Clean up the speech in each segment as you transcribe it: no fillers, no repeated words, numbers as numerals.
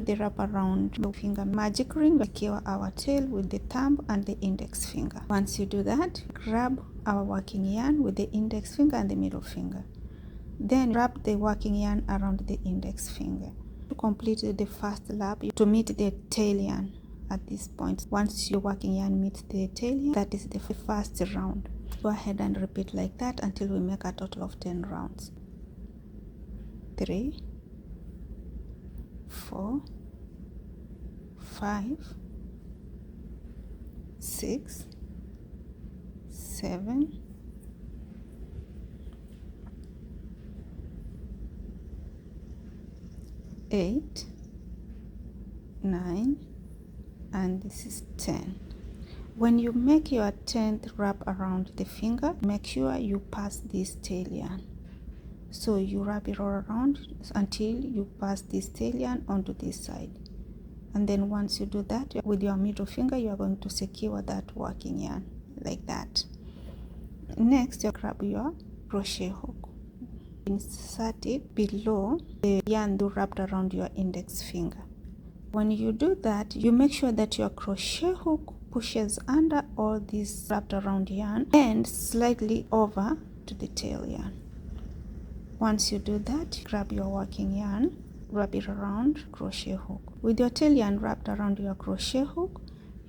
the wrap around the finger magic ring, secure our tail with the thumb and the index finger. Once you do that, grab our working yarn with the index finger and the middle finger. Then wrap the working yarn around the index finger. To complete the first lap, to meet the tail yarn at this point. Once your working yarn meets the tail yarn, that is the first round. Go ahead and repeat like that until we make a total of 10 rounds. 3, 4, 5, 6, 7, 8, 9, and this is 10. When you make your 10th wrap around the finger, make sure you pass this tail yarn. So you wrap it all around until you pass this tail yarn onto this side. And then once you do that, with your middle finger, you are going to secure that working yarn like that. Next, you grab your crochet hook. Insert it below the yarn you wrapped around your index finger. When you do that, you make sure that your crochet hook pushes under all this wrapped around yarn and slightly over to the tail yarn. Once you do that, grab your working yarn, wrap it around crochet hook. With your tail yarn wrapped around your crochet hook,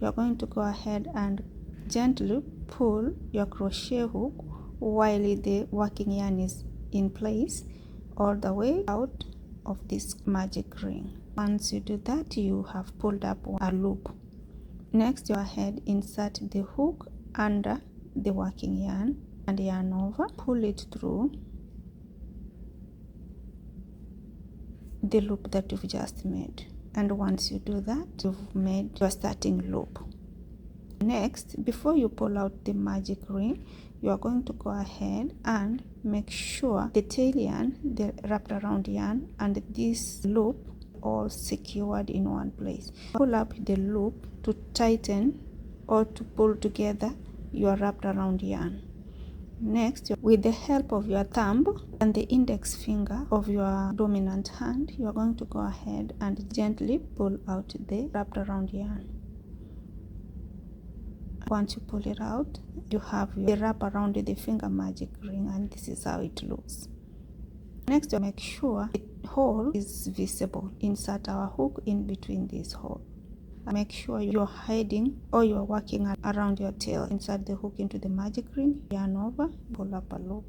you are going to go ahead and gently pull your crochet hook while the working yarn is in place all the way out of this magic ring. Once you do that, you have pulled up a loop. Next, go ahead, insert the hook under the working yarn and yarn over, pull it through the loop that you've just made. And once you do that, you've made your starting loop. Next, before you pull out the magic ring, you are going to go ahead and make sure the tail yarn, the wrapped around yarn, and this loop all secured in one place. Pull up the loop to tighten or to pull together your wrapped around yarn. Next, with the help of your thumb and the index finger of your dominant hand, you are going to go ahead and gently pull out the wrapped around yarn. Once you pull it out, you have the wrap around the finger magic ring, and this is how it looks. Next, make sure the hole is visible. Insert our hook in between this hole. Make sure you're hiding or you're working around your tail. Insert the hook into the magic ring, yarn over, pull up a loop.